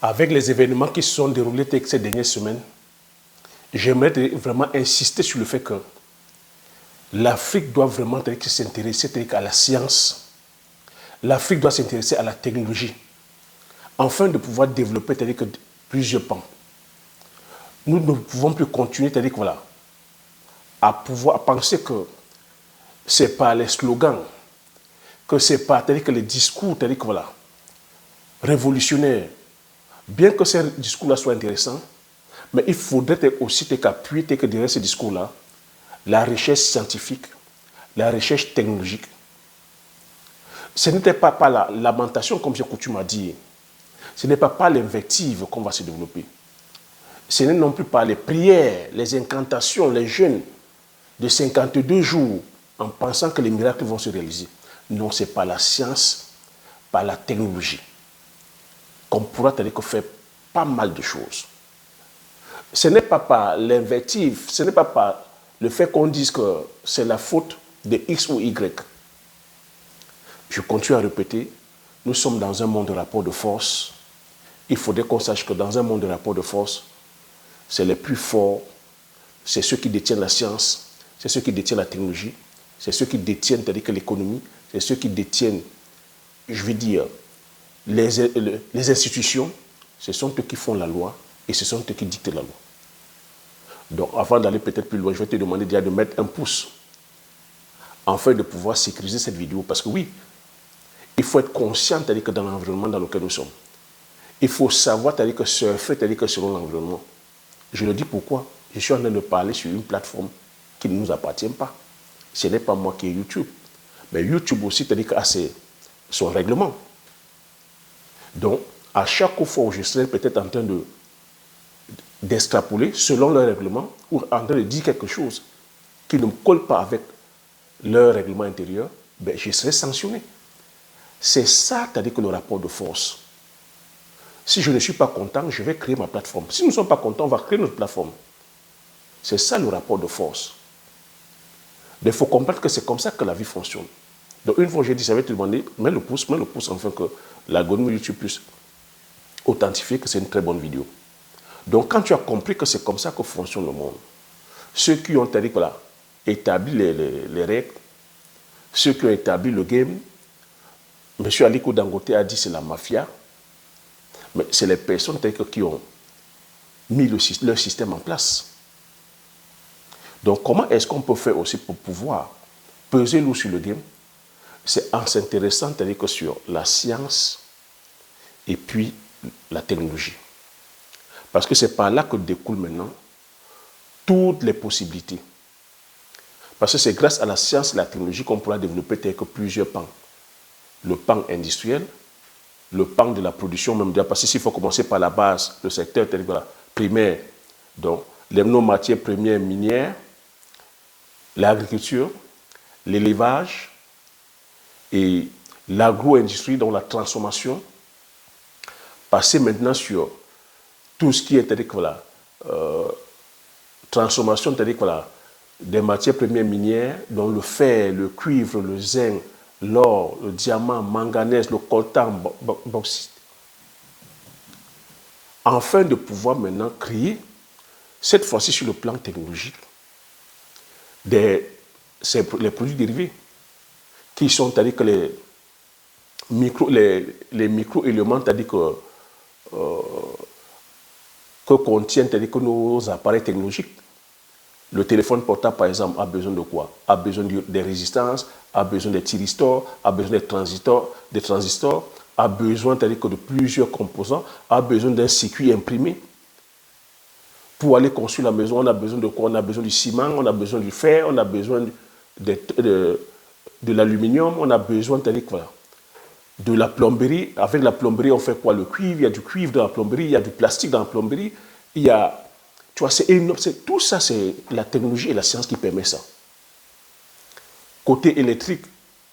avec les événements qui se sont déroulés ces dernières semaines, j'aimerais vraiment insister sur le fait que l'Afrique doit vraiment s'intéresser à la science. L'Afrique doit s'intéresser à la technologie, afin de pouvoir développer plusieurs pans. Nous ne pouvons plus continuer à pouvoir penser que ce n'est pas les slogans, que ce n'est pas les discours révolutionnaires. Bien que ces discours-là soient intéressants, mais il faudrait aussi appuyer derrière ces discours-là la recherche scientifique, la recherche technologique. Ce n'était pas par la lamentation, comme j'ai coutume à dire. Ce n'est pas par l'invective qu'on va se développer. Ce n'est non plus pas les prières, les incantations, les jeûnes de 52 jours en pensant que les miracles vont se réaliser. Non, ce n'est pas la science, pas la technologie qu'on pourra faire pas mal de choses. Ce n'est pas par l'invective, ce n'est pas par le fait qu'on dise que c'est la faute de X ou Y. Je continue à répéter, nous sommes dans un monde de rapport de force. Il faudrait qu'on sache que dans un monde de rapport de force, c'est les plus forts, c'est ceux qui détiennent la science, c'est ceux qui détiennent la technologie, c'est ceux qui détiennent l'économie, c'est ceux qui détiennent, je veux dire, les institutions, ce sont eux qui font la loi et ce sont eux qui dictent la loi. Donc avant d'aller peut-être plus loin, je vais te demander déjà de mettre un pouce afin de pouvoir sécuriser cette vidéo. Parce que oui, il faut être conscient que dans l'environnement dans lequel nous sommes. Il faut savoir que surfer selon l'environnement. Je le dis pourquoi. Je suis en train de parler sur une plateforme qui ne nous appartient pas. Ce n'est pas moi qui ai YouTube. Mais YouTube aussi a son règlement. Donc, à chaque fois où je serai peut-être en train d'extrapoler selon leur règlement ou en train de dire quelque chose qui ne me colle pas avec leur règlement intérieur, ben, je serai sanctionné. C'est ça, c'est-à-dire que le rapport de force. Si je ne suis pas content, je vais créer ma plateforme. Si nous ne sommes pas contents, on va créer notre plateforme. C'est ça le rapport de force. Mais il faut comprendre que c'est comme ça que la vie fonctionne. Donc une fois j'ai dit, ça va te demander, mets le pouce afin que l'algorithme YouTube puisse authentifier que c'est une très bonne vidéo. Donc quand tu as compris que c'est comme ça que fonctionne le monde, ceux qui ont établi les règles, ceux qui ont établi le game, M. Aliko Dangote a dit c'est la mafia, mais c'est les personnes qui ont mis leur système en place. Donc comment est-ce qu'on peut faire aussi pour pouvoir peser l'eau sur le game? C'est en s'intéressant sur la science et puis la technologie. Parce que c'est par là que découlent maintenant toutes les possibilités. Parce que c'est grâce à la science et la technologie qu'on pourra développer plusieurs pans. Le pan industriel, le pan de la production même. Parce que s'il faut commencer par la base, le secteur primaire, donc les matières premières minières, l'agriculture, l'élevage et l'agro-industrie, donc la transformation, passer maintenant sur tout ce qui est transformation des matières premières minières, dont le fer, le cuivre, le zinc, l'or, le diamant, manganèse, le coltan, bauxite. Afin de pouvoir maintenant créer, cette fois-ci sur le plan technologique, les produits dérivés, qui sont que les micro-éléments, c'est-à-dire que contiennent que nos appareils technologiques. Le téléphone portable, par exemple, a besoin de quoi? A besoin des résistances, a besoin des thyristors, a besoin des transistors, a besoin de plusieurs composants, a besoin d'un circuit imprimé. Pour aller construire la maison, on a besoin de quoi? On a besoin du ciment, on a besoin du fer, on a besoin de l'aluminium, on a besoin de la plomberie. Avec la plomberie, on fait quoi? Le cuivre, il y a du cuivre dans la plomberie, il y a du plastique dans la plomberie, il y a... Tu vois, c'est énorme. Tout ça, c'est la technologie et la science qui permet ça. Côté électrique,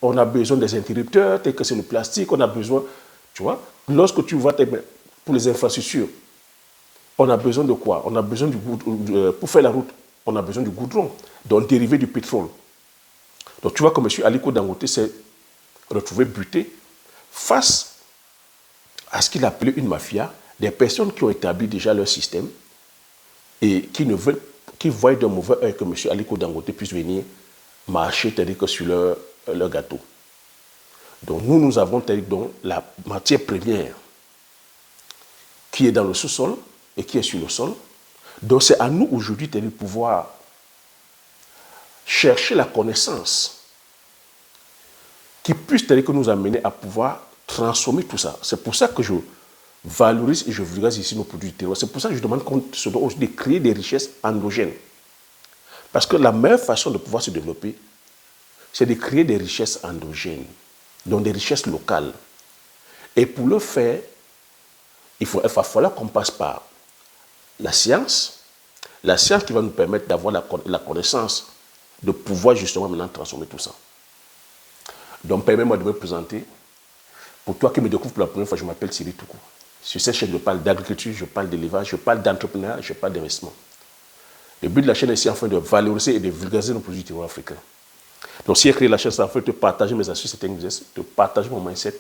on a besoin des interrupteurs, tel que c'est le plastique, on a besoin, tu vois, lorsque tu vois pour les infrastructures, on a besoin de quoi? On a besoin pour faire la route, on a besoin du goudron, donc dérivé du pétrole. Donc tu vois que M. Aliko Dangote s'est retrouvé buté face à ce qu'il appelait une mafia Des personnes qui ont établi déjà leur système et qui voient d'un mauvais œil que M. Aliko Dangote puisse venir marcher tel que sur leur gâteau. Donc nous avons donc la matière première qui est dans le sous-sol et qui est sur le sol. Donc c'est à nous aujourd'hui de pouvoir chercher la connaissance qui puisse que nous amener à pouvoir transformer tout ça. C'est pour ça que je valorise et je vulgarise ici nos produits du terroir. C'est pour ça que je demande qu'on se doit aussi de créer des richesses endogènes. Parce que la meilleure façon de pouvoir se développer, c'est de créer des richesses endogènes, donc des richesses locales. Et pour le faire, il va falloir qu'on passe par la science qui va nous permettre d'avoir la connaissance, de pouvoir justement maintenant transformer tout ça. Donc permets-moi de me présenter. Pour toi qui me découvres pour la première fois, je m'appelle Cyril Toukou. Sur cette chaîne, je parle d'agriculture, je parle d'élevage, je parle d'entrepreneuriat, je parle d'investissement. Le but de la chaîne est ici enfin de valoriser et de vulgariser nos produits du terroir africain. Donc si j'ai créé la chaîne, c'est en fait de partager mes astuces et techniques, de partager mon mindset,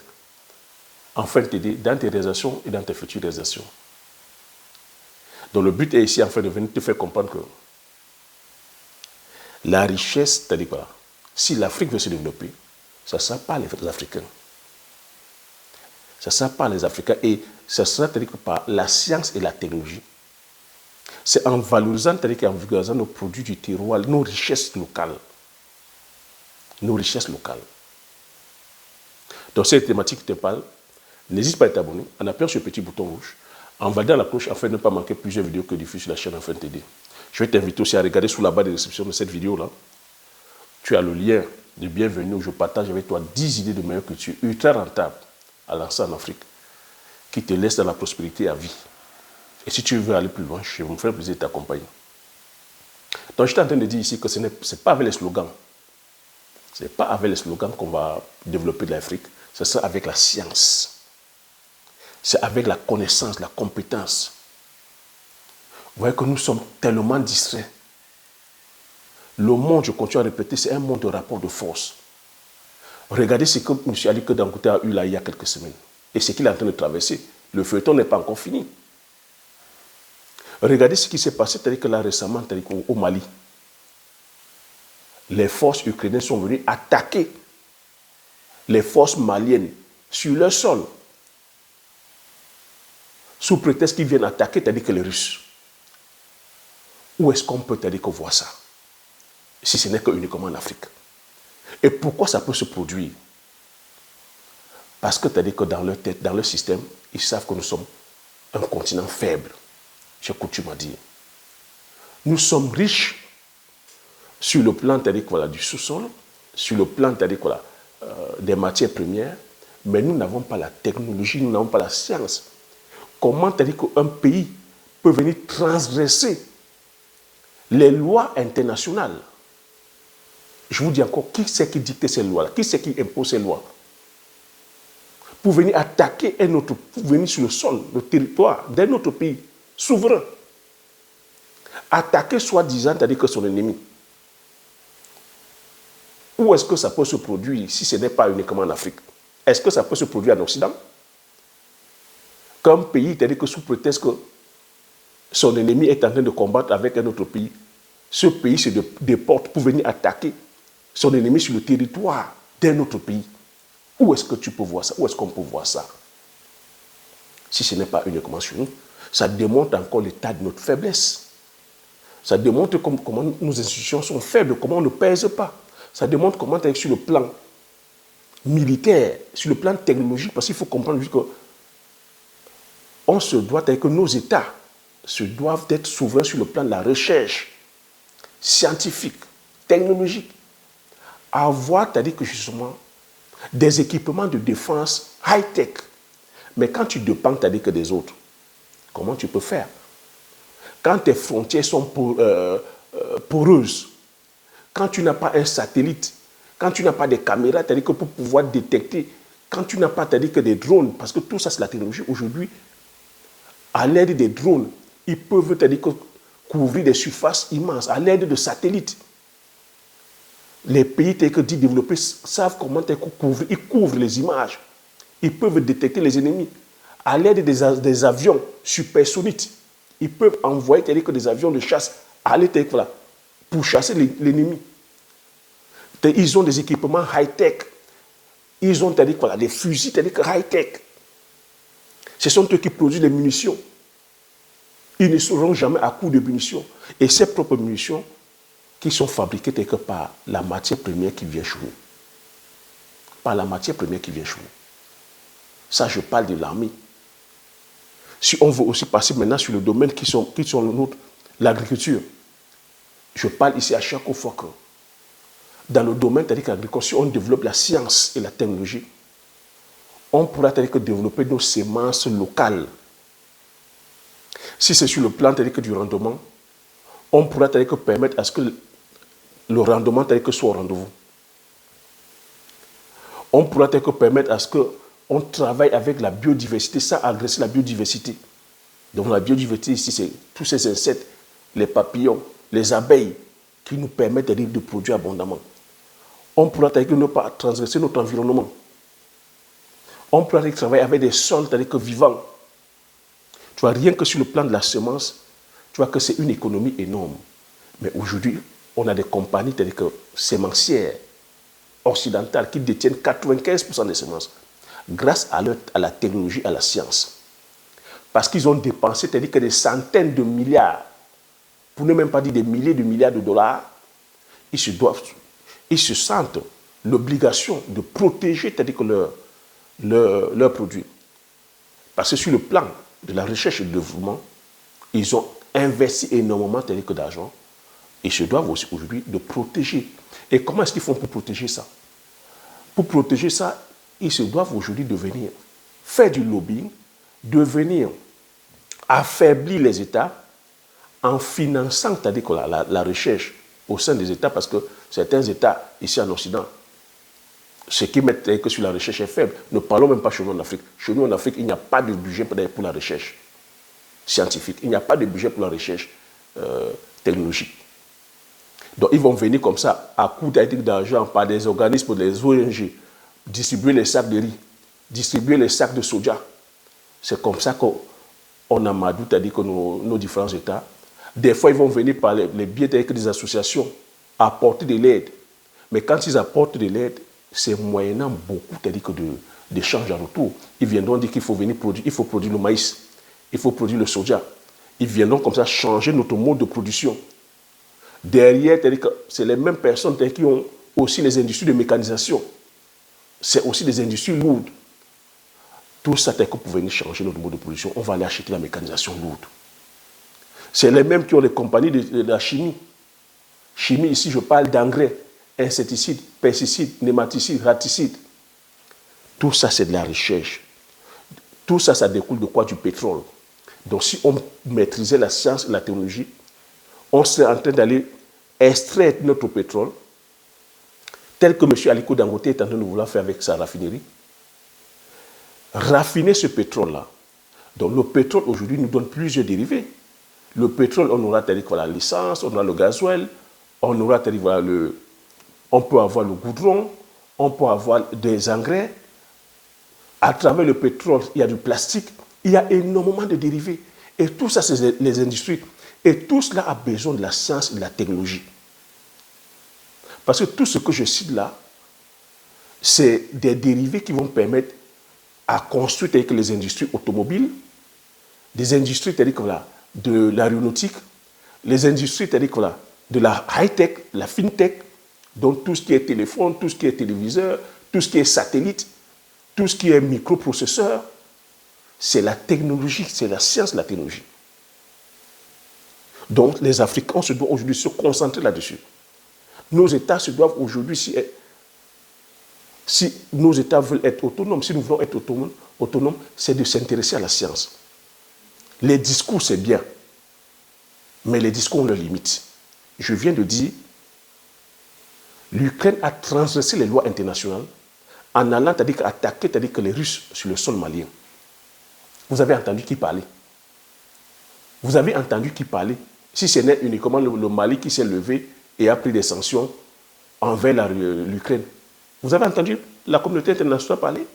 afin de t'aider dans tes réalisations et dans tes futures réalisations. Donc le but est ici enfin de venir te faire comprendre que la richesse, c'est-à-dire quoi? Si l'Afrique veut se développer, ça ne sera pas les Africains. Ça ne sera pas les Africains et ça sera par la science et la technologie. C'est en valorisant, en vulgarisant nos produits du terroir, nos richesses locales. Nos richesses locales. Donc, cette thématique qui te parle, n'hésite pas à t'abonner en appuyant sur le petit bouton rouge, en validant la cloche afin de ne pas manquer plusieurs vidéos que je diffuse sur la chaîne afin de t'aider. Je vais t'inviter aussi à regarder sous la barre de description de cette vidéo-là. Tu as le lien de bienvenue où je partage avec toi 10 idées de meilleure culture ultra rentables à lancer en Afrique qui te laissent dans la prospérité à vie. Et si tu veux aller plus loin, je me ferai plaisir de t'accompagner. Donc, je suis en train de dire ici que ce n'est pas avec les slogans. Ce n'est pas avec les slogans qu'on va développer de l'Afrique. Ce sera avec la science. C'est avec la connaissance, la compétence. Vous voyez que nous sommes tellement distraits. Le monde, je continue à répéter, c'est un monde de rapport de force. Regardez ce que M. Aliko Dangote a eu là il y a quelques semaines. Et ce qu'il est en train de traverser. Le feuilleton n'est pas encore fini. Regardez ce qui s'est passé là récemment au Mali. Les forces ukrainiennes sont venues attaquer les forces maliennes sur leur sol. Sous prétexte qu'ils viennent attaquer, que les Russes. Où est-ce qu'on peut voir ça? Si ce n'est que uniquement en Afrique. Et pourquoi ça peut se produire? Parce que que dans leur tête, dans leur système, ils savent que nous sommes un continent faible. J'ai coutume à dire. Nous sommes riches sur le plan du sous-sol, sur le plan des matières premières, mais nous n'avons pas la technologie, nous n'avons pas la science. Comment qu'un pays peut venir transgresser les lois internationales? Je vous dis encore, qui c'est qui dicte ces lois-là? Qui c'est qui impose ces lois? Pour venir attaquer pour venir sur le sol, le territoire d'un autre pays souverain. Attaquer soi-disant, c'est-à-dire que son ennemi. Où est-ce que ça peut se produire si ce n'est pas uniquement en Afrique? Est-ce que ça peut se produire en Occident? Qu'un pays, c'est-à-dire que sous prétexte que son ennemi est en train de combattre avec un autre pays, ce pays se déporte pour venir attaquer son ennemi sur le territoire d'un autre pays. Où est-ce que tu peux voir ça? Où est-ce qu'on peut voir ça? Si ce n'est pas uniquement sur nous, ça démontre encore l'état de notre faiblesse. Ça démontre comment nos institutions sont faibles, comment on ne pèse pas. Ça démontre comment, sur le plan militaire, sur le plan technologique, parce qu'il faut comprendre que on se doit, que nos États se doivent être souverains sur le plan de la recherche scientifique, technologique. Avoir, c'est-à-dire que justement, des équipements de défense high-tech. Mais quand tu dépends, c'est-à-dire que des autres, comment tu peux faire? Quand tes frontières sont poreuses, quand tu n'as pas un satellite, quand tu n'as pas des caméras, c'est-à-dire que pour pouvoir détecter, quand tu n'as pas, c'est-à-dire que des drones, parce que tout ça c'est la technologie aujourd'hui, à l'aide des drones, ils peuvent, c'est-à-dire que couvrir des surfaces immenses, à l'aide de satellites. Les pays tels que dits développés savent comment couvrir, ils couvrent les images, ils peuvent détecter les ennemis. à l'aide des avions supersoniques. Ils peuvent envoyer des avions de chasse à l'été pour chasser l'ennemi. Ils ont des équipements high-tech. Ils ont des fusils high-tech. Ce sont eux qui produisent les munitions. Ils ne seront jamais à court de munitions. Et ces propres munitions qui sont fabriquées par la matière première qui vient chez nous. Par la matière première qui vient chez nous. Ça, je parle de l'armée. Si on veut aussi passer maintenant sur le domaine qui sont l'agriculture, je parle ici à chaque fois que dans le domaine agricole, si on développe la science et la technologie, on pourra développer nos semences locales. Si c'est sur le plan du rendement, on pourra permettre à ce que le rendement soit au rendez-vous. On pourra permettre à ce qu'on travaille avec la biodiversité, sans agresser la biodiversité. Donc la biodiversité ici, c'est tous ces insectes, les papillons, les abeilles, qui nous permettent de produire abondamment. On pourra ne pas transgresser notre environnement. On pourra travailler avec des sols vivants. Tu vois, rien que sur le plan de la semence, tu vois que c'est une économie énorme. Mais aujourd'hui, on a des compagnies sémencières occidentales qui détiennent 95% des semences grâce à la technologie, à la science. Parce qu'ils ont dépensé des centaines de milliards, pour ne même pas dire des milliers de milliards de dollars, ils se sentent l'obligation de protéger leurs produits. Parce que sur le plan de la recherche et du développement, ils ont investi énormément d'argent. Ils se doivent aussi aujourd'hui de protéger. Et comment est-ce qu'ils font pour protéger ça? Pour protéger ça, ils se doivent aujourd'hui de venir faire du lobbying, de venir affaiblir les États en finançant la recherche au sein des États, parce que certains États ici en Occident, ce qui mettent que sur la recherche est faible. Ne parlons même pas chez nous en Afrique. Chez nous en Afrique, il n'y a pas de budget pour la recherche scientifique. Il n'y a pas de budget pour la recherche technologique. Donc ils vont venir comme ça, à coup d'argent, par des organismes, des ONG, distribuer les sacs de riz, distribuer les sacs de soja. C'est comme ça qu'on a madou, c'est-à-dire que nos différents États, des fois ils vont venir par les biais des associations apporter de l'aide. Mais quand ils apportent de l'aide, c'est moyennant beaucoup d'échanges en retour. Ils viendront dire qu'il faut venir produire, il faut produire le maïs, il faut produire le soja. Ils viendront comme ça changer notre mode de production. Derrière, c'est les mêmes personnes qui ont aussi les industries de mécanisation. C'est aussi des industries lourdes. Tout ça, pour venir changer notre mode de production, on va aller acheter la mécanisation lourde. C'est les mêmes qui ont les compagnies de la chimie. Chimie, ici, je parle d'engrais, insecticides, pesticides, nématicides, raticides. Tout ça, c'est de la recherche. Tout ça, ça découle de quoi? Du pétrole. Donc, si on maîtrisait la science et la technologie, on serait en train d'aller extraire notre pétrole, tel que M. Aliko Dangote est en train de vouloir faire avec sa raffinerie. Raffiner ce pétrole-là. Donc, le pétrole, aujourd'hui, nous donne plusieurs dérivés. Le pétrole, on aura la licence, on aura le gasoil, on aura on peut avoir le goudron, on peut avoir des engrais. À travers le pétrole, il y a du plastique, il y a énormément de dérivés. Et tout ça, c'est les industries. Et tout cela a besoin de la science et de la technologie. Parce que tout ce que je cite là, c'est des dérivés qui vont permettre à construire les industries automobiles, des industries de l'aéronautique, les industries de la high-tech, la fintech, donc tout ce qui est téléphone, tout ce qui est téléviseur, tout ce qui est satellite, tout ce qui est microprocesseur, c'est la technologie, c'est la science, la technologie. Donc les Africains se doivent aujourd'hui se concentrer là-dessus. Nos États se doivent aujourd'hui, si nos États veulent être autonomes, si nous voulons être autonomes, c'est de s'intéresser à la science. Les discours, c'est bien, mais les discours ont leurs limites. Je viens de dire, l'Ukraine a transgressé les lois internationales en allant attaquer les Russes sur le sol malien. Vous avez entendu qui parlait? Vous avez entendu qui parlait? Si ce n'est uniquement le Mali qui s'est levé et a pris des sanctions envers l'Ukraine. Vous avez entendu la communauté internationale parler?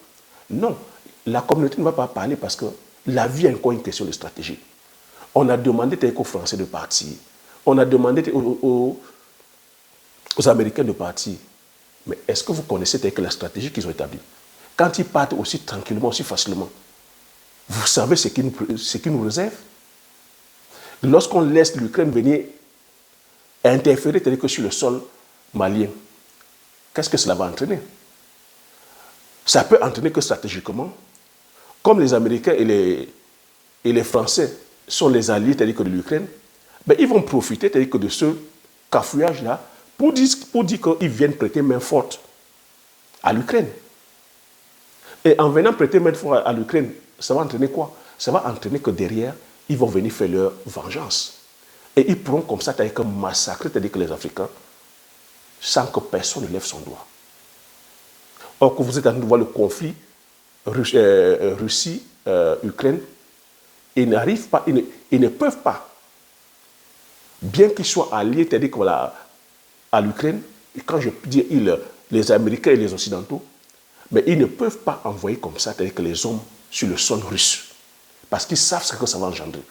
Non. la communauté ne va pas parler parce que la vie est encore une question de stratégie. On a demandé aux Français de partir. On a demandé aux Américains de partir. Mais est-ce que vous connaissez la stratégie qu'ils ont établie? Quand ils partent aussi tranquillement, aussi facilement, vous savez ce qui nous réserve? Lorsqu'on laisse l'Ukraine venir interférer sur le sol malien, qu'est-ce que cela va entraîner? Ça peut entraîner que stratégiquement, comme les Américains et les Français sont les alliés de l'Ukraine, ben ils vont profiter de ce cafouillage-là pour dire qu'ils viennent prêter main forte à l'Ukraine. Et en venant prêter main forte à l'Ukraine, ça va entraîner quoi? Ça va entraîner que derrière, ils vont venir faire leur vengeance. Et ils pourront comme ça massacrer les Africains sans que personne ne lève son doigt. Or, quand vous êtes en train de voir le conflit Russie-Ukraine, ils n'arrivent pas, ils ne peuvent pas, bien qu'ils soient alliés à l'Ukraine, quand je dis les Américains et les Occidentaux, mais ils ne peuvent pas envoyer comme ça les hommes sur le sol russe. Parce qu'ils savent ce que ça va engendrer.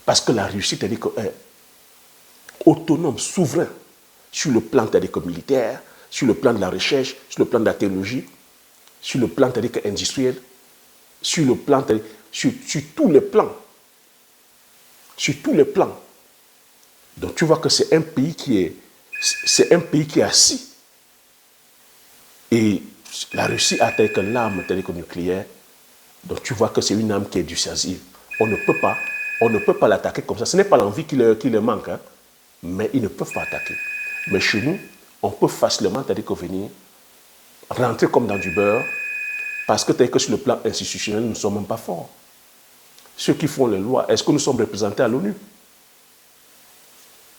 Parce que la Russie est autonome, souverain, sur le plan militaire, sur le plan de la recherche, sur le plan de la technologie, sur le plan industriel, sur le plan, sur tous les plans. Sur tous les plans. Donc tu vois que c'est un pays qui est assis. Et la Russie a l'arme nucléaire. Donc tu vois que c'est une arme qui est dissuasive. On ne peut pas l'attaquer comme ça. Ce n'est pas l'envie qui leur manque, hein, mais ils ne peuvent pas attaquer. Mais chez nous, on peut facilement venir rentrer comme dans du beurre, parce que sur le plan institutionnel, nous ne sommes même pas forts. Ceux qui font les lois, est-ce que nous sommes représentés à l'ONU?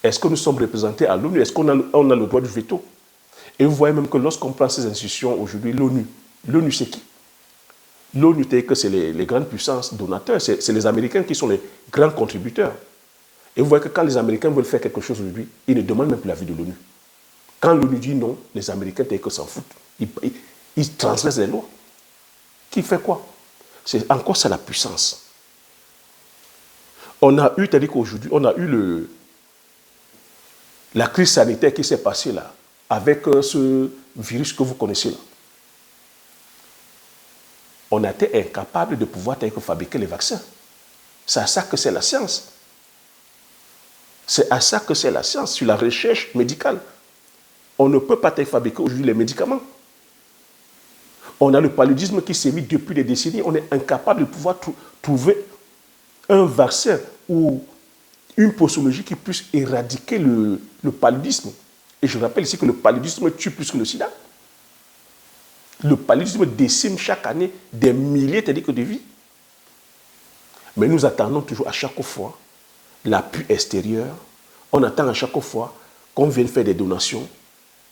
Est-ce que nous sommes représentés à l'ONU? Est-ce qu'on a le droit du veto? Et vous voyez même que lorsqu'on prend ces institutions aujourd'hui, l'ONU c'est qui? L'ONU, c'est les grandes puissances donateurs, c'est les Américains qui sont les grands contributeurs. Et vous voyez que quand les Américains veulent faire quelque chose aujourd'hui, ils ne demandent même plus l'avis de l'ONU. Quand l'ONU dit non, les Américains s'en foutent. Ils transgressent les lois. Qui fait quoi? C'est encore ça la puissance. On a eu, qu'aujourd'hui, on a eu la crise sanitaire qui s'est passée là, avec ce virus que vous connaissez là. On a été incapable de pouvoir fabriquer les vaccins. C'est à ça que c'est la science. C'est à ça que c'est la science, sur la recherche médicale. On ne peut pas fabriquer aujourd'hui les médicaments. On a le paludisme qui s'est mis depuis des décennies. On est incapable de pouvoir trouver un vaccin ou une posologie qui puisse éradiquer le paludisme. Et je rappelle ici que le paludisme tue plus que le sida. Le paludisme décime chaque année des milliers de vies. Mais nous attendons toujours à chaque fois l'appui extérieur. On attend à chaque fois qu'on vienne faire des donations.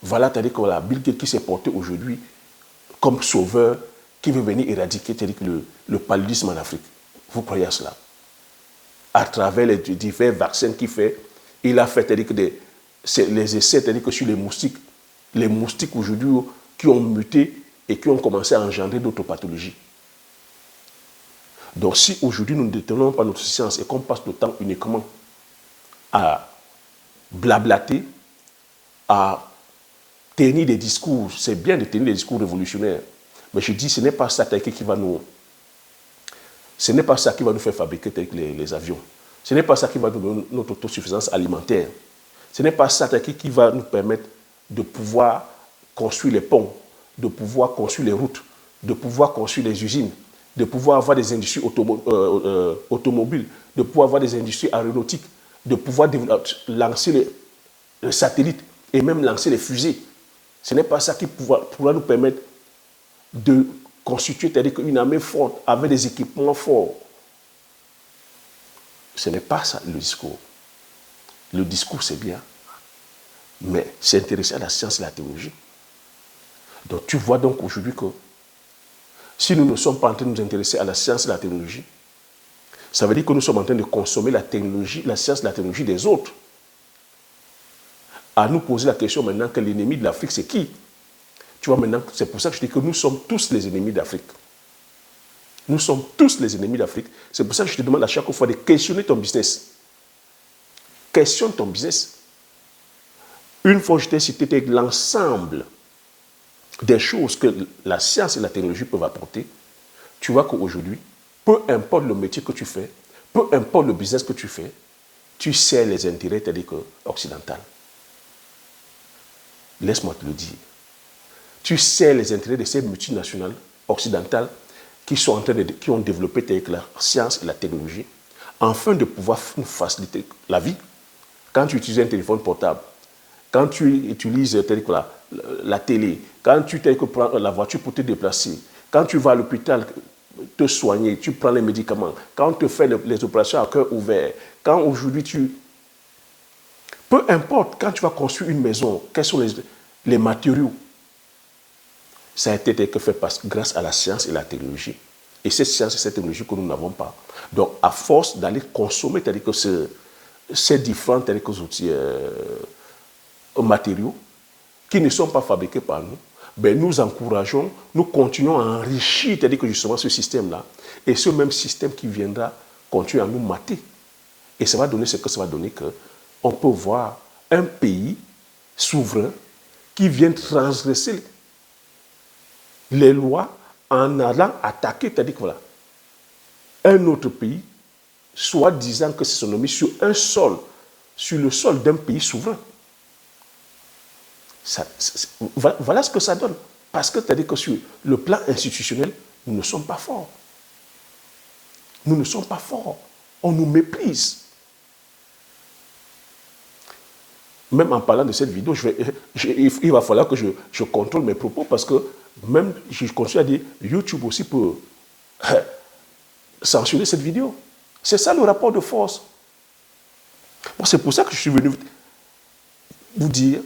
Voilà, c'est-à-dire que la Bill Gates qui s'est porté aujourd'hui comme sauveur, qui veut venir éradiquer le paludisme en Afrique. Vous croyez à cela? À travers les divers vaccins qu'il fait, il a fait les essais sur les moustiques aujourd'hui qui ont muté et qui ont commencé à engendrer d'autres pathologies. Donc si aujourd'hui nous ne détenons pas notre science et qu'on passe le temps uniquement à blablater, à tenir des discours, c'est bien de tenir des discours révolutionnaires, mais je dis ce n'est pas ça qui va nous faire fabriquer les avions. Ce n'est pas ça qui va nous donner notre autosuffisance alimentaire. Ce n'est pas ça qui va nous permettre de pouvoir construire les ponts, de pouvoir construire les routes, de pouvoir construire les usines, de pouvoir avoir des industries automobiles, de pouvoir avoir des industries aéronautiques, de pouvoir lancer les satellites et même lancer les fusées. Ce n'est pas ça qui pourra nous permettre de constituer une armée forte avec des équipements forts. Ce n'est pas ça le discours. Le discours, c'est bien, mais c'est intéressé à la science et à la théologie. Donc tu vois donc aujourd'hui que si nous ne sommes pas en train de nous intéresser à la science et à la théologie, ça veut dire que nous sommes en train de consommer la technologie, la science et la théologie des autres. À nous poser la question maintenant que l'ennemi de l'Afrique, c'est qui? Tu vois maintenant, c'est pour ça que je dis que nous sommes tous les ennemis d'Afrique. Nous sommes tous les ennemis d'Afrique. C'est pour ça que je te demande à chaque fois de questionner ton business. Questionne ton business. Une fois que je t'ai cité l'ensemble des choses que la science et la technologie peuvent apporter, tu vois qu'aujourd'hui, peu importe le métier que tu fais, peu importe le business que tu fais, tu sais les intérêts, c'est-à-dire occidentaux. Laisse-moi te le dire. Tu sais les intérêts de ces multinationales occidentales qui ont développé la science et la technologie afin de pouvoir nous faciliter la vie. Quand tu utilises un téléphone portable, quand tu utilises la télé, quand tu prends la voiture pour te déplacer, quand tu vas à l'hôpital te soigner, tu prends les médicaments, quand tu fais les opérations à cœur ouvert, quand aujourd'hui peu importe, quand tu vas construire une maison, quels sont les matériaux, ça a été fait grâce à la science et la technologie. Et cette science et cette technologie que nous n'avons pas. Donc, à force d'aller consommer, c'est-à-dire que ces différents outils, matériaux qui ne sont pas fabriqués par nous, ben nous encourageons, nous continuons à enrichir, c'est-à-dire que justement ce système-là, et ce même système qui viendra continuer à nous mater. Et ça va donner ce que ça va donner, qu'on peut voir un pays souverain qui vient transgresser les lois en allant attaquer, c'est-à-dire que voilà, un autre pays, soit disant que c'est son nommé sur le sol d'un pays souverain. Voilà ce que ça donne. Parce que c'est-à-dire que sur le plan institutionnel, nous ne sommes pas forts. Nous ne sommes pas forts. On nous méprise. Même en parlant de cette vidéo, il va falloir que je contrôle mes propos parce que même, je continue à dire, YouTube aussi peut censurer cette vidéo. C'est ça le rapport de force. Bon, c'est pour ça que je suis venu vous dire,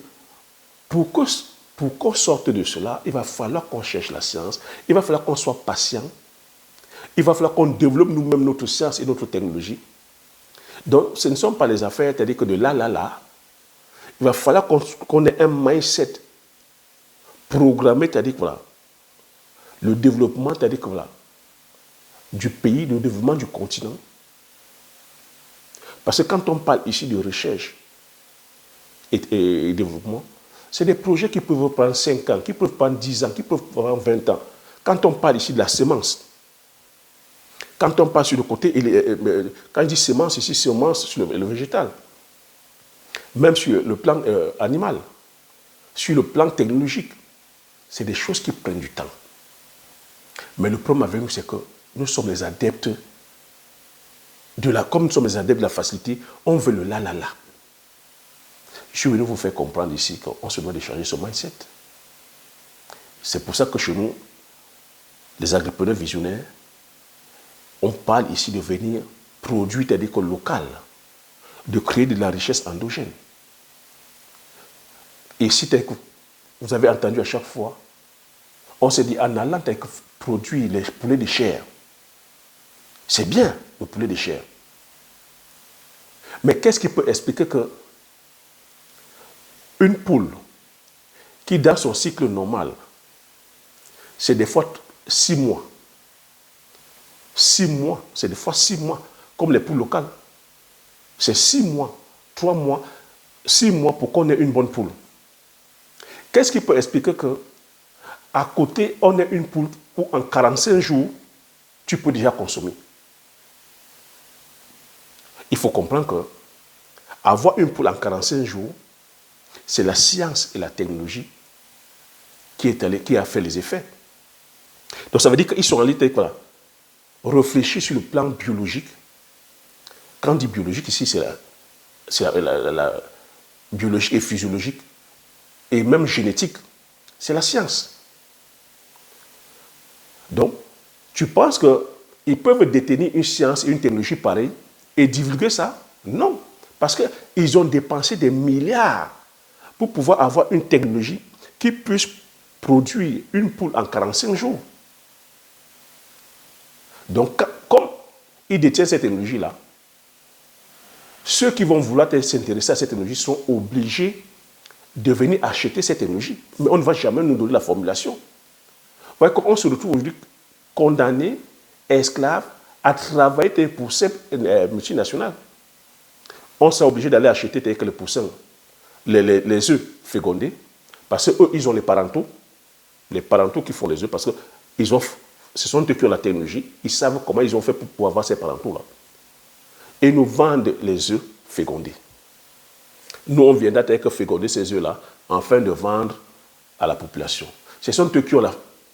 pour qu'on sorte de cela, il va falloir qu'on cherche la science, il va falloir qu'on soit patient, il va falloir qu'on développe nous-mêmes notre science et notre technologie. Donc, ce ne sont pas les affaires, c'est-à-dire que de là. Il va falloir qu'on ait un mindset programmé, c'est-à-dire que voilà, le développement, c'est-à-dire que voilà, du pays, le développement du continent. Parce que quand on parle ici de recherche et développement, c'est des projets qui peuvent prendre 5 ans, qui peuvent prendre 10 ans, qui peuvent prendre 20 ans. Quand on parle ici de la semence, quand on parle sur le côté, quand je dis semence ici, semence sur le végétal, même sur le plan animal, sur le plan technologique, c'est des choses qui prennent du temps. Mais le problème avec nous, c'est que nous sommes les adeptes comme nous sommes les adeptes de la facilité, on veut le là. Je suis venu vous faire comprendre ici qu'on se doit de changer ce mindset. C'est pour ça que chez nous, les agripreneurs visionnaires, on parle ici de venir produire des écoles locales, de créer de la richesse endogène. Et si vous avez entendu à chaque fois, on se dit en allant produire les poulets de chair. C'est bien, le poulet de chair. Mais qu'est-ce qui peut expliquer que une poule qui, dans son cycle normal, c'est des fois 6 mois. 6 mois, c'est des fois 6 mois, comme les poules locales. C'est 6 mois, 3 mois, 6 mois pour qu'on ait une bonne poule. Qu'est-ce qui peut expliquer que à côté, on ait une poule où en 45 jours, tu peux déjà consommer? Il faut comprendre que avoir une poule en 45 jours, c'est la science et la technologie qui a fait les effets. Donc ça veut dire qu'ils sont en réalité réfléchis sur le plan biologique. Quand on dit biologique, ici, c'est la biologie et physiologique, et même génétique. C'est la science. Donc, tu penses qu'ils peuvent détenir une science et une technologie pareille et divulguer ça? Non. Parce qu'ils ont dépensé des milliards pour pouvoir avoir une technologie qui puisse produire une poule en 45 jours. Donc, comme ils détiennent cette technologie-là, ceux qui vont vouloir s'intéresser à cette technologie sont obligés de venir acheter cette technologie. Mais on ne va jamais nous donner la formulation. Vous voyez qu'on se retrouve aujourd'hui condamné esclaves à travailler pour ces multinationales. On s'est obligé d'aller acheter les poussins, les œufs fécondés, parce qu'eux, ils ont les parentaux qui font les œufs, parce que ce sont eux qui ont la technologie, ils savent comment ils ont fait pour pouvoir avoir ces parentaux-là. Et nous vendent les œufs fécondés. Nous, on vient d'être féconder ces œufs-là afin de vendre à la population. Ce sont eux qui ont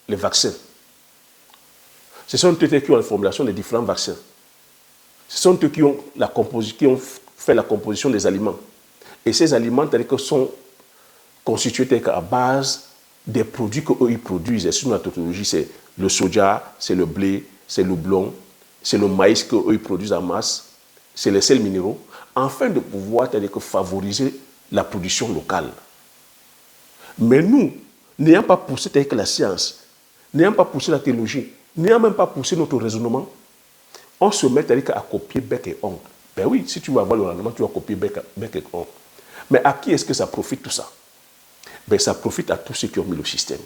les vaccins. Ce sont eux qui ont la formulation des différents vaccins. Ce sont eux qui ont fait la composition des aliments. Et ces aliments sont constitués à base des produits qu'eux ils produisent. Et sur la technologie, c'est le soja, c'est le blé, c'est le blond, c'est le maïs qu'eux ils produisent en masse, c'est les sels minéraux, afin de pouvoir favoriser la production locale. Mais nous, n'ayant pas poussé la science, n'ayant pas poussé la technologie, n'ayant même pas poussé notre raisonnement, on se met à copier bec et ongle. Ben oui, si tu veux avoir le rendement, tu vas copier bec et ongle. Mais à qui est-ce que ça profite tout ça? Ben ça profite à tous ceux qui ont mis le système.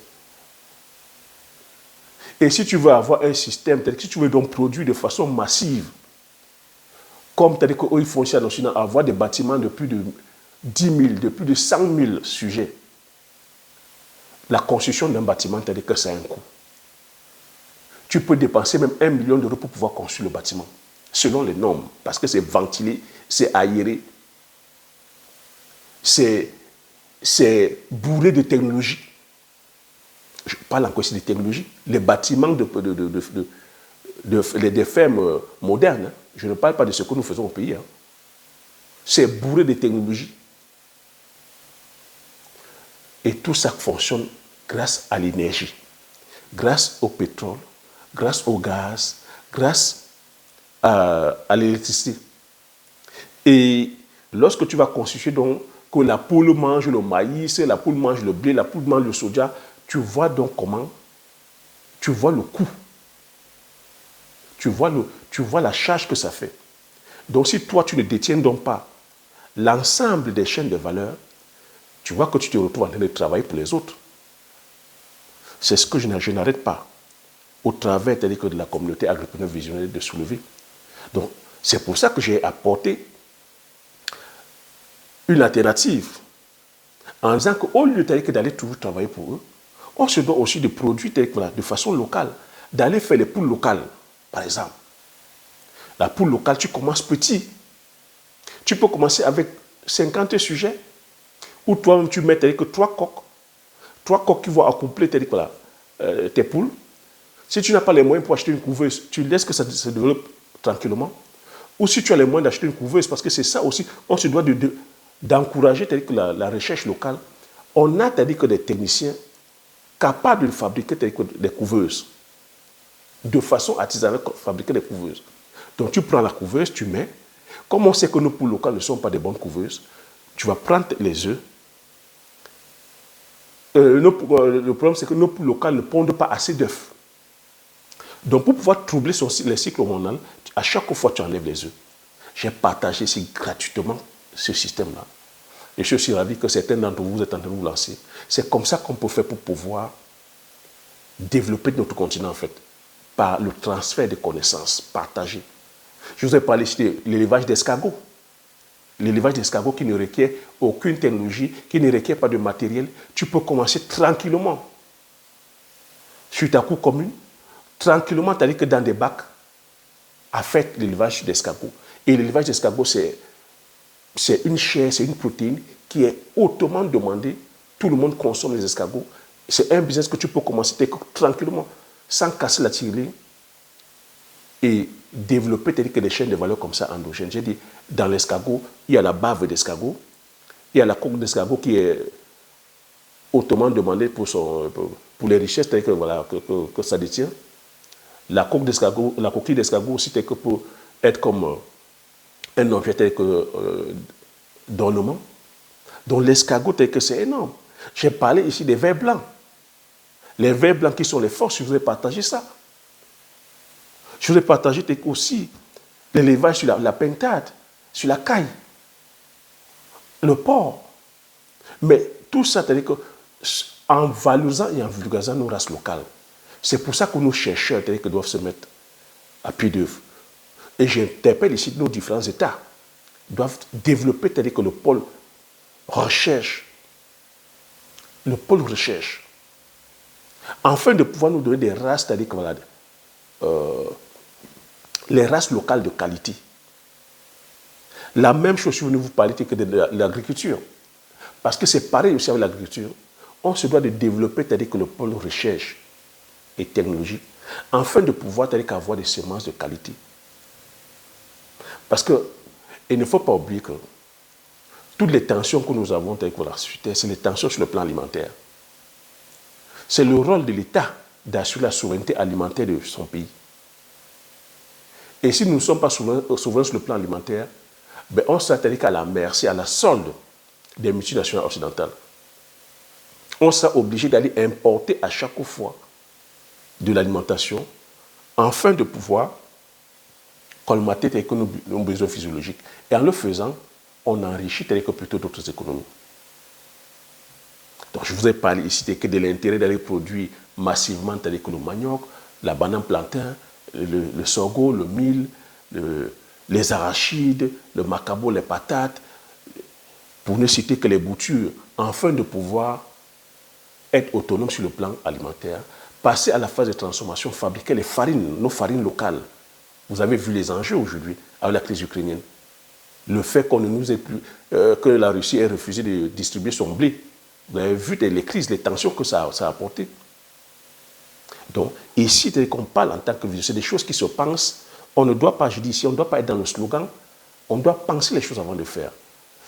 Et si tu veux avoir un système, si tu veux donc produire de façon massive, comme tel qu'eux ils fonctionnent en Chine, avoir des bâtiments de plus de 10 000, de plus de 100 000 sujets, la construction d'un bâtiment, tel que ça a un coût. Tu peux dépenser même 1 million d'euros pour pouvoir construire le bâtiment, selon les normes, parce que c'est ventilé, c'est aéré, c'est bourré de technologie. Je parle encore ici de technologie. Les bâtiments des fermes modernes, je ne parle pas de ce que nous faisons au pays. C'est bourré de technologie. Et tout ça fonctionne grâce à l'énergie, grâce au pétrole, grâce au gaz, grâce à l'électricité. Et lorsque tu vas constituer donc que la poule mange le maïs, la poule mange le blé, la poule mange le soja, tu vois donc comment, tu vois le coût, tu vois la charge que ça fait. Donc si toi tu ne détiens donc pas l'ensemble des chaînes de valeur, tu vois que tu te retrouves en train de travailler pour les autres. C'est ce que je n'arrête pas au travers de la communauté agripreneur visionnaire de soulever. Donc c'est pour ça que j'ai apporté une alternative en disant qu'au lieu d'aller toujours travailler pour eux, on se doit aussi de produire de façon locale, d'aller faire les poules locales, par exemple. La poule locale, tu commences petit. Tu peux commencer avec 50 sujets, ou toi-même tu mets que 3 coques qui vont accomplir tes poules. Si tu n'as pas les moyens pour acheter une couveuse, tu laisses que ça se développe tranquillement. Ou si tu as les moyens d'acheter une couveuse, parce que c'est ça aussi, on se doit d'encourager la recherche locale. On a que des techniciens capables de fabriquer des couveuses, de façon artisanale, fabriquer des couveuses. Donc tu prends la couveuse, tu mets. Comme on sait que nos poules locales ne sont pas des bonnes couveuses, tu vas prendre les œufs. Le problème, c'est que nos poules locales ne pondent pas assez d'œufs. Donc, pour pouvoir troubler les cycles hormonaux, à chaque fois, tu enlèves les œufs. J'ai partagé ici gratuitement ce système-là. Et je suis ravi que certains d'entre vous êtes en train de vous lancer. C'est comme ça qu'on peut faire pour pouvoir développer notre continent, en fait, par le transfert de connaissances partagées. Je vous ai parlé ici de l'élevage d'escargots. L'élevage d'escargots qui ne requiert aucune technologie, qui ne requiert pas de matériel. Tu peux commencer tranquillement sur ta cour commune, tranquillement, c'est-à-dire que dans des bacs, à faire l'élevage d'escargots. Et l'élevage d'escargots, c'est une chair, c'est une protéine qui est hautement demandée. Tout le monde consomme les escargots. C'est un business que tu peux commencer tranquillement, sans casser la tirelire, et développer des chaînes de valeur comme ça endogènes. J'ai dit, dans l'escargot, il y a la bave d'escargot, il y a la coque d'escargot qui est hautement demandée pour les richesses que ça détient. La coque d'escargot, la coquille d'escargot aussi peut être comme un objet d'ornement. Donc l'escargot, c'est énorme. J'ai parlé ici des vers blancs. Les vers blancs qui sont les forces, je vous ai partagé ça. Je vous ai partagé aussi l'élevage sur la pintade, sur la caille, le porc. Mais tout ça, c'est-à-dire qu'en valorisant et en vulgarisant nos races locales, c'est pour ça que nos chercheurs doivent se mettre à pied d'œuvre. Et j'interpelle ici nos différents États doivent développer, c'est-à-dire que le pôle recherche, afin de pouvoir nous donner des races, c'est-à-dire que voilà, les races locales de qualité. La même chose, si vous vous parlez que de l'agriculture. Parce que c'est pareil aussi avec l'agriculture. On se doit de développer, c'est-à-dire que le pôle recherche et technologique, afin de pouvoir, c'est-à-dire qu'avoir des semences de qualité. Parce que, il ne faut pas oublier que toutes les tensions que nous avons avec la société, c'est les tensions sur le plan alimentaire. C'est le rôle de l'État d'assurer la souveraineté alimentaire de son pays. Et si nous ne sommes pas souverains sur le plan alimentaire, ben on sera qu'à la merci, à la solde des multinationales occidentales. On sera obligé d'aller importer à chaque fois de l'alimentation afin de pouvoir colmater nos besoins physiologiques. Et en le faisant, on enrichit plutôt d'autres économies. Donc je vous ai parlé ici de l'intérêt d'aller produire massivement tel que le manioc, la banane plantain, le sorgho, le mil, les arachides, le macabo, les patates, pour ne citer que les boutures, afin de pouvoir être autonome sur le plan alimentaire, passer à la phase de transformation, fabriquer les farines, nos farines locales. Vous avez vu les enjeux aujourd'hui avec la crise ukrainienne. Le fait qu'on ne nous ait plus, que la Russie ait refusé de distribuer son blé. Vous avez vu les crises, les tensions que ça a apporté. Donc, ici, qu'on parle en tant que vision, c'est des choses qui se pensent. On ne doit pas, je dis ici, on ne doit pas être dans le slogan. On doit penser les choses avant de faire.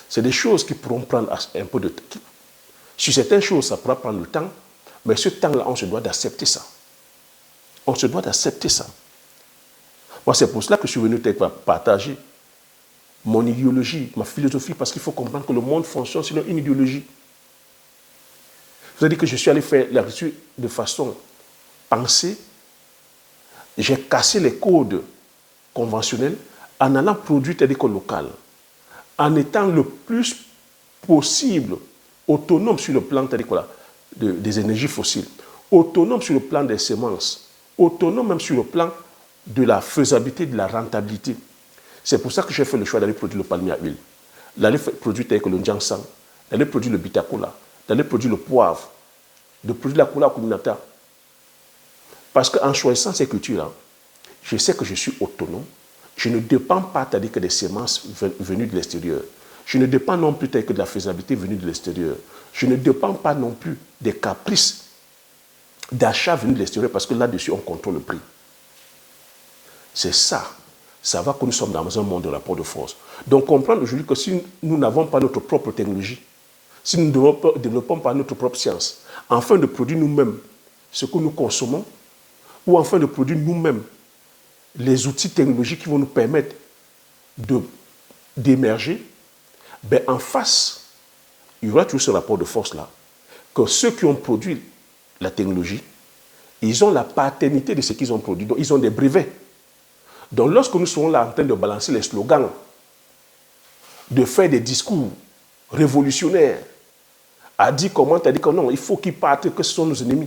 C'est des choses qui pourront prendre un peu de temps. Sur certaines choses, ça pourra prendre le temps, mais ce temps-là, on se doit d'accepter ça. On se doit d'accepter ça. Moi, c'est pour cela que je suis venu partager mon idéologie, ma philosophie, parce qu'il faut comprendre que le monde fonctionne selon une idéologie. Vous avez dit que je suis allé faire l'agriculture de façon pensée. J'ai cassé les codes conventionnels en allant produire des écoles locales, en étant le plus possible autonome sur le plan des énergies fossiles, autonome sur le plan des semences, autonome même sur le plan de la faisabilité, de la rentabilité. C'est pour ça que j'ai fait le choix d'aller produire le palmier à huile, d'aller produire le njansang, d'aller produire le bitacola, d'aller produire le poivre, de produire la cola communautaire. Parce qu'en choisissant ces cultures-là, je sais que je suis autonome. Je ne dépends pas que des semences venues de l'extérieur. Je ne dépends non plus que de la faisabilité venue de l'extérieur. Je ne dépends pas non plus des caprices d'achat venus de l'extérieur parce que là-dessus, on contrôle le prix. C'est ça. Ça va que nous sommes dans un monde de rapport de force. Donc, comprendre aujourd'hui que si nous n'avons pas notre propre technologie, si nous ne développons pas notre propre science, afin de produire nous-mêmes ce que nous consommons, ou afin de produire nous-mêmes les outils technologiques qui vont nous permettre d'émerger, ben en face, il y aura toujours ce rapport de force-là, que ceux qui ont produit la technologie, ils ont la paternité de ce qu'ils ont produit, donc ils ont des brevets. Donc lorsque nous serons là en train de balancer les slogans, de faire des discours révolutionnaires, à dire comment, à dire que non, il faut qu'ils partent, que ce sont nos ennemis.